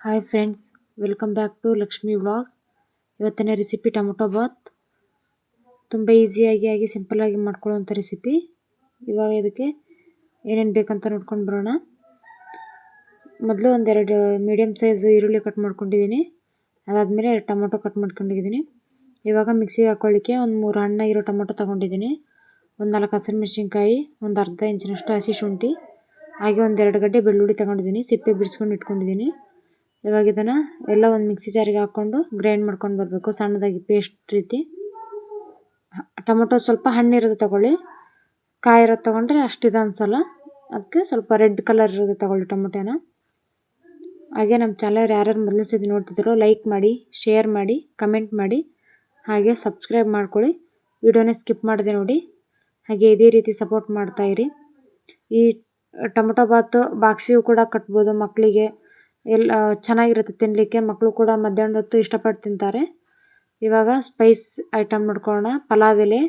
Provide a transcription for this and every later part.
Hi friends, welcome back to Lakshmi vlogs. ಇವತ್ತಿನ recipe tomato bath. ತುಂಬ ಈಸಿಯಾಗಿ ಸಿಂಪಲ್ಲಾಗಿ ಮಾಡ್ಕೊಳ್ಳೋವಂಥ ರೆಸಿಪಿ. ಇವಾಗ ಇದಕ್ಕೆ ಏನೇನು ಬೇಕಂತ ನೋಡ್ಕೊಂಡು ಬರೋಣ. ಮೊದಲು ಒಂದೆರಡು ಮೀಡಿಯಮ್ ಸೈಜ್ ಈರುಳ್ಳಿ ಕಟ್ ಮಾಡ್ಕೊಂಡಿದ್ದೀನಿ. ಅದಾದಮೇಲೆ 2 ಟೊಮೊಟೊ ಕಟ್ ಮಾಡ್ಕೊಂಡಿದ್ದೀನಿ. ಇವಾಗ ಮಿಕ್ಸಿಗೆ ಹಾಕ್ಕೊಳ್ಳಿಕ್ಕೆ ಒಂದು 3 ಹಣ್ಣಾಗಿರೋ ಟೊಮೊಟೊ ತೊಗೊಂಡಿದ್ದೀನಿ. ಒಂದು 4 ಹಸಿಮೆಣಸಿನ್ಕಾಯಿ, ಒಂದು ಅರ್ಧ ಇಂಚಿನಷ್ಟು ಹಸಿ ಶುಂಠಿ, ಹಾಗೆ ಒಂದು 2 ಗಡ್ಡೆ ಬೆಳ್ಳುಳ್ಳಿ ತೊಗೊಂಡಿದ್ದೀನಿ. ಸಿಪ್ಪೆ ಬಿಡಿಸ್ಕೊಂಡು ಇಟ್ಕೊಂಡಿದ್ದೀನಿ. ಇವಾಗ ಇದನ್ನು ಎಲ್ಲ ಒಂದು ಮಿಕ್ಸಿ ಜಾರಿಗೆ ಹಾಕ್ಕೊಂಡು ಗ್ರೈಂಡ್ ಮಾಡ್ಕೊಂಡು ಬರಬೇಕು, ಸಣ್ಣದಾಗಿ ಪೇಸ್ಟ್ ರೀತಿ. ಟೊಮೊಟೊ ಸ್ವಲ್ಪ ಹಣ್ಣಿರೋದು ತೊಗೊಳ್ಳಿ, ಕಾಯಿ ಇರೋದು ತೊಗೊಂಡ್ರೆ ಅಷ್ಟಿದೆ ಅನಿಸಲ್ಲ. ಅದಕ್ಕೆ ಸ್ವಲ್ಪ ರೆಡ್ ಕಲರ್ ಇರೋದು ತೊಗೊಳ್ಳಿ ಟೊಮೊಟೊನ. ಹಾಗೆ ನಮ್ಮ ಚಾನಲ್ ಯಾರ್ಯಾರು ಮೊದಲನೇ ಸತಿ ನೋಡ್ತಿದ್ದೀರೋ ಲೈಕ್ ಮಾಡಿ, ಶೇರ್ ಮಾಡಿ, ಕಮೆಂಟ್ ಮಾಡಿ, ಹಾಗೆ ಸಬ್ಸ್ಕ್ರೈಬ್ ಮಾಡ್ಕೊಳ್ಳಿ. ವಿಡಿಯೋನ ಸ್ಕಿಪ್ ಮಾಡದೆ ನೋಡಿ. ಹಾಗೆ ಇದೇ ರೀತಿ ಸಪೋರ್ಟ್ ಮಾಡ್ತಾಯಿರಿ. ಈ ಟೊಮೊಟೊ ಬಾತು ಬಾಕ್ಸಿಗೂ ಕೂಡ ಕಟ್ಬೋದು ಮಕ್ಕಳಿಗೆ. ಎಲ್ಲ ಚೆನ್ನಾಗಿರುತ್ತೆ ತಿನ್ನಲಿಕ್ಕೆ. ಮಕ್ಕಳು ಕೂಡ ಮಧ್ಯಾಹ್ನದ ಹೊತ್ತು ಇಷ್ಟಪಟ್ಟು ತಿಂತಾರೆ. ಇವಾಗ ಸ್ಪೈಸ್ ಐಟಮ್ ನೋಡ್ಕೊಳ್ಳೋಣ. ಪಲಾವ್ ಎಲೆ,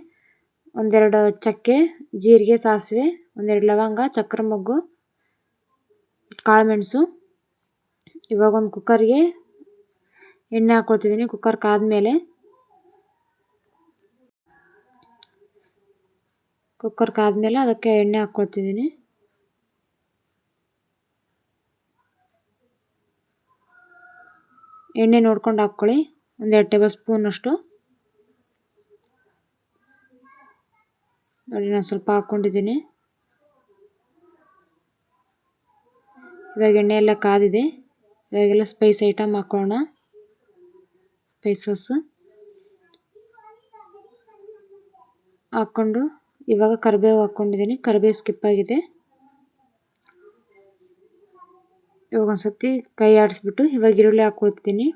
ಒಂದೆರಡು ಚಕ್ಕೆ, ಜೀರಿಗೆ, ಸಾಸಿವೆ, ಒಂದೆರಡು ಲವಂಗ, ಚಕ್ರ ಮೊಗ್ಗು, ಕಾಳುಮೆಣಸು. ಇವಾಗ ಒಂದು ಕುಕ್ಕರ್ಗೆ ಎಣ್ಣೆ ಹಾಕ್ಕೊಳ್ತಿದ್ದೀನಿ. ಕುಕ್ಕರ್ ಕಾದ್ಮೇಲೆ ಅದಕ್ಕೆ ಎಣ್ಣೆ ಹಾಕ್ಕೊಳ್ತಿದ್ದೀನಿ. ಎಣ್ಣೆ ನೋಡ್ಕೊಂಡು ಹಾಕ್ಕೊಳ್ಳಿ. 1-2 ಟೇಬಲ್ ಸ್ಪೂನ್ ಅಷ್ಟು ನೋಡಿ, ನಾನು ಸ್ವಲ್ಪ ಹಾಕ್ಕೊಂಡಿದ್ದೀನಿ. ಇವಾಗ ಎಣ್ಣೆ ಎಲ್ಲ ಕಾದಿದೆ. ಇವಾಗೆಲ್ಲ ಸ್ಪೈಸ್ ಐಟಮ್ ಹಾಕ್ಕೊಳ್ಳೋಣ. ಸ್ಪೈಸಸ್ ಹಾಕ್ಕೊಂಡು ಇವಾಗ ಕರಿಬೇವು ಹಾಕ್ಕೊಂಡಿದ್ದೀನಿ. ಕರಿಬೇವು ಸ್ಕಿಪ್ ಆಗಿದೆ. ಇವಾಗ ಒಂದು ಸತಿ ಕೈ ಆಡಿಸ್ಬಿಟ್ಟು ಇವಾಗ ಈರುಳ್ಳಿ ಹಾಕ್ಕೊಳ್ತಿದ್ದೀನಿ.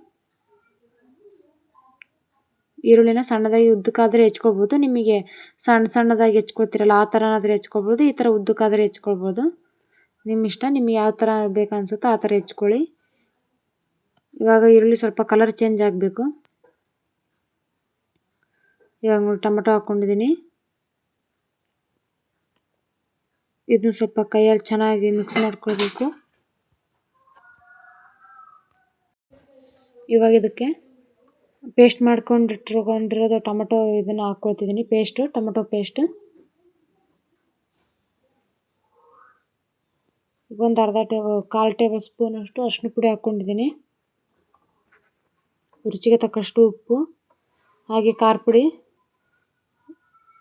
ಈರುಳ್ಳಿನ ಸಣ್ಣದಾಗಿ ಉದ್ದಕ್ಕಾದರೆ ಹೆಚ್ಕೊಳ್ಬೋದು. ನಿಮಗೆ ಸಣ್ಣದಾಗಿ ಹೆಚ್ಕೊಳ್ತೀರಲ್ಲ ಆ ಥರನಾದರೂ ಹೆಚ್ಕೊಳ್ಬೋದು. ಈ ಥರ ಉದ್ದಕ್ಕಾದರೆ ಹೆಚ್ಕೊಳ್ಬೋದು, ನಿಮ್ಮ ಇಷ್ಟ. ನಿಮಗೆ ಯಾವ ಥರ ಬೇಕನ್ಸುತ್ತೋ ಆ ಥರ ಹೆಚ್ಕೊಳ್ಳಿ. ಇವಾಗ ಈರುಳ್ಳಿ ಸ್ವಲ್ಪ ಕಲರ್ ಚೇಂಜ್ ಆಗಬೇಕು. ಇವಾಗ ನೋಡಿ ಟೊಮೊಟೊ ಹಾಕ್ಕೊಂಡಿದ್ದೀನಿ. ಇದನ್ನು ಸ್ವಲ್ಪ ಕೈಯಲ್ಲಿ ಚೆನ್ನಾಗಿ ಮಿಕ್ಸ್ ಮಾಡ್ಕೊಳ್ಬೇಕು. ಇವಾಗ ಇದಕ್ಕೆ ಪೇಸ್ಟ್ ಮಾಡ್ಕೊಂಡಿರೋದು ಟೊಮೊಟೊ ಇದನ್ನು ಹಾಕ್ಕೊಳ್ತಿದ್ದೀನಿ. ಟೊಮೊಟೊ ಪೇಸ್ಟ್ ಒಂದು ಕಾಲು ಟೇಬಲ್ ಸ್ಪೂನ್ ಅಷ್ಟು ಅರಿಶಿನ ಪುಡಿ ಹಾಕ್ಕೊಂಡಿದ್ದೀನಿ. ರುಚಿಗೆ ತಕ್ಕಷ್ಟು ಉಪ್ಪು, ಹಾಗೆ ಖಾರ ಪುಡಿ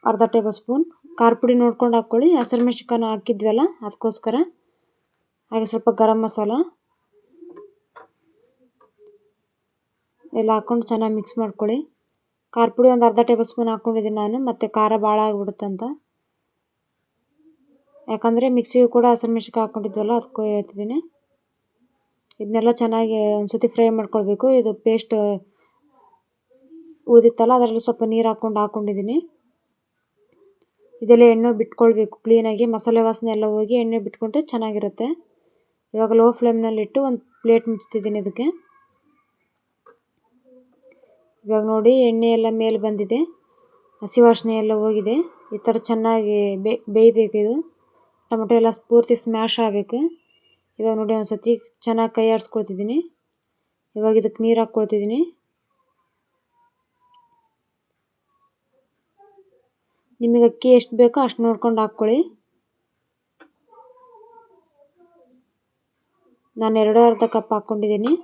ಅರ್ಧ ಟೇಬಲ್ ಸ್ಪೂನ್. ಖಾರ ಪುಡಿ ನೋಡ್ಕೊಂಡು ಹಾಕ್ಕೊಳ್ಳಿ. ಹಸಿಮೆಣಸಿನ್ಕಾಯಿ ಹಾಕಿದ್ವಲ್ಲ ಅದಕ್ಕೋಸ್ಕರ. ಹಾಗೆ ಸ್ವಲ್ಪ ಗರಂ ಮಸಾಲ ಎಲ್ಲ ಹಾಕ್ಕೊಂಡು ಚೆನ್ನಾಗಿ ಮಿಕ್ಸ್ ಮಾಡ್ಕೊಳ್ಳಿ. ಖಾರ ಪುಡಿ ಒಂದು ಅರ್ಧ ಟೇಬಲ್ ಸ್ಪೂನ್ ಹಾಕ್ಕೊಂಡಿದ್ದೀನಿ ನಾನು, ಮತ್ತು ಖಾರ ಭಾಳ ಆಗಿಬಿಡುತ್ತಂತ. ಯಾಕಂದರೆ ಮಿಕ್ಸಿಗೂ ಕೂಡ ಹಸಿಮೆಣಸಿನ್ಕಾಯಿ ಹಾಕ್ಕೊಂಡಿದ್ವಲ್ಲ ಅದಕ್ಕೂ ಹೇಳ್ತಿದ್ದೀನಿ. ಇದನ್ನೆಲ್ಲ ಚೆನ್ನಾಗಿ ಒಂದು ಸತಿ ಫ್ರೈ ಮಾಡ್ಕೊಳ್ಬೇಕು. ಇದು ಪೇಸ್ಟ್ ಉಳಿದಿತ್ತಲ್ಲ ಅದರಲ್ಲಿ ಸ್ವಲ್ಪ ನೀರು ಹಾಕ್ಕೊಂಡಿದ್ದೀನಿ. ಇದೆಲ್ಲ ಎಣ್ಣೆ ಬಿಟ್ಕೊಳ್ಬೇಕು ಕ್ಲೀನಾಗಿ. ಮಸಾಲೆ ವಾಸನೆ ಎಲ್ಲ ಹೋಗಿ ಎಣ್ಣೆ ಬಿಟ್ಕೊಂಡ್ರೆ ಚೆನ್ನಾಗಿರುತ್ತೆ. ಇವಾಗ ಲೋ ಫ್ಲೇಮ್ನಲ್ಲಿಟ್ಟು ಒಂದು ಪ್ಲೇಟ್ ಮುಚ್ತಿದ್ದೀನಿ ಇದಕ್ಕೆ. ಇವಾಗ ನೋಡಿ ಎಣ್ಣೆ ಎಲ್ಲ ಮೇಲೆ ಬಂದಿದೆ, ಹಸಿ ವಾಸನೆ ಎಲ್ಲ ಹೋಗಿದೆ. ಈ ಥರ ಚೆನ್ನಾಗಿ ಬೇಯಬೇಕು. ಇದು ಟೊಮೊಟೊ ಎಲ್ಲ ಪೂರ್ತಿ ಸ್ಮ್ಯಾಶ್ ಆಗಬೇಕು. ಇವಾಗ ನೋಡಿ ಒಂದು ಸತಿ ಚೆನ್ನಾಗಿ ಕೈ ಆಡಿಸ್ಕೊಳ್ತಿದ್ದೀನಿ. ಇವಾಗ ಇದಕ್ಕೆ ನೀರು ಹಾಕ್ಕೊಳ್ತಿದ್ದೀನಿ. ನಿಮಗೆ ಅಕ್ಕಿ ಎಷ್ಟು ಬೇಕೋ ಅಷ್ಟು ನೋಡ್ಕೊಂಡು ಹಾಕ್ಕೊಳ್ಳಿ. ನಾನು 2.5 ಕಪ್ ಹಾಕ್ಕೊಂಡಿದ್ದೀನಿ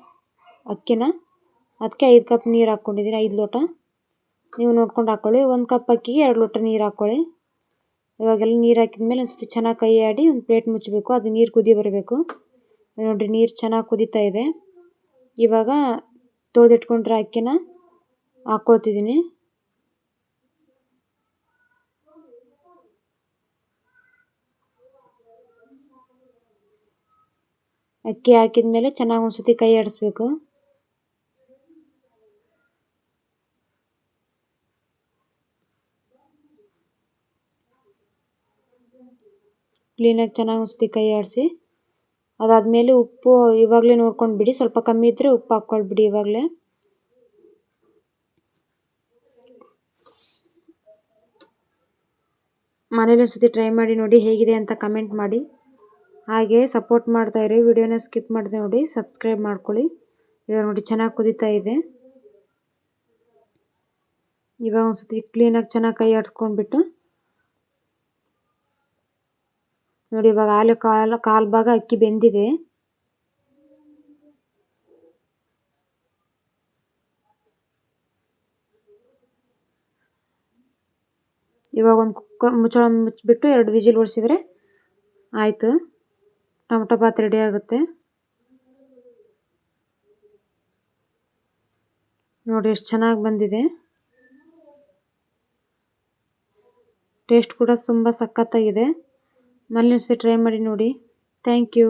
ಅಕ್ಕಿನ. ಅದಕ್ಕೆ 5 ಕಪ್ ನೀರು ಹಾಕ್ಕೊಂಡಿದ್ದೀನಿ, 5 ಲೋಟ. ನೀವು ನೋಡ್ಕೊಂಡು ಹಾಕ್ಕೊಳ್ಳಿ. 1 ಕಪ್ ಅಕ್ಕಿಗೆ 2 ಲೋಟ ನೀರು ಹಾಕ್ಕೊಳ್ಳಿ. ಇವಾಗೆಲ್ಲ ನೀರು ಹಾಕಿದ್ಮೇಲೆ ಒಂದು ಸತಿ ಚೆನ್ನಾಗಿ ಕೈ ಆಡಿ ಒಂದು ಪ್ಲೇಟ್ ಮುಚ್ಚಬೇಕು. ಅದು ನೀರು ಕುದಿ ಬರಬೇಕು. ನೋಡಿರಿ, ನೀರು ಚೆನ್ನಾಗಿ ಕುದೀತಾ ಇದೆ. ಇವಾಗ ತೊಳೆದಿಟ್ಕೊಂಡ್ರೆ ಅಕ್ಕಿನ ಹಾಕ್ಕೊಳ್ತಿದ್ದೀನಿ. ಅಕ್ಕಿ ಹಾಕಿದ ಮೇಲೆ ಚೆನ್ನಾಗಿ ಒಂದು ಸತಿ ಕೈ ಆಡಿಸ್ಬೇಕು. ಕ್ಲೀನಾಗಿ ಚೆನ್ನಾಗಿ ಒಂದು ಸತಿ ಕೈ ಆಡಿಸಿ. ಅದಾದಮೇಲೆ ಉಪ್ಪು ಇವಾಗಲೇ ನೋಡ್ಕೊಂಡು ಬಿಡಿ. ಸ್ವಲ್ಪ ಕಮ್ಮಿ ಇದ್ದರೆ ಉಪ್ಪು ಹಾಕ್ಕೊಳ್ಬಿಡಿ ಇವಾಗಲೇ. ಮನೇಲಿ ಒಂದು ಸತಿ ಟ್ರೈ ಮಾಡಿ ನೋಡಿ ಹೇಗಿದೆ ಅಂತ ಕಮೆಂಟ್ ಮಾಡಿ. ಹಾಗೆ ಸಪೋರ್ಟ್ ಮಾಡ್ತಾಯಿರಿ. ವಿಡಿಯೋನ ಸ್ಕಿಪ್ ಮಾಡಿದೆ ನೋಡಿ, ಸಬ್ಸ್ಕ್ರೈಬ್ ಮಾಡ್ಕೊಳ್ಳಿ. ಇವಾಗ ನೋಡಿ ಚೆನ್ನಾಗಿ ಕುದೀತಾ ಇದೆ. ಇವಾಗ ಒಂದ್ಸತಿ ಕ್ಲೀನಾಗಿ ಚೆನ್ನಾಗಿ ಕೈ ಆಡಿಸ್ಕೊಂಡ್ಬಿಟ್ಟು ನೋಡಿ, ಇವಾಗ ಹಾಲು ಕಾಲು ಭಾಗ ಅಕ್ಕಿ ಬೆಂದಿದೆ. ಇವಾಗ ಒಂದು ಮುಚ್ಚಳ ಮುಚ್ಚಿಬಿಟ್ಟು 2 ವಿಜಿಲ್ ಹೊಡಿಸಿದ್ರೆ ಆಯಿತು, ಟೊಮೊಟೊ ಬಾತ್ ರೆಡಿ ಆಗುತ್ತೆ. ನೋಡಿ ಎಷ್ಟು ಚೆನ್ನಾಗಿ ಬಂದಿದೆ. ಟೇಸ್ಟ್ ಕೂಡ ತುಂಬ ಸಖತ್ತಾಗಿದೆ. ಮನೇಲಿ ಟ್ರೈ ಮಾಡಿ ನೋಡಿ. Thank you.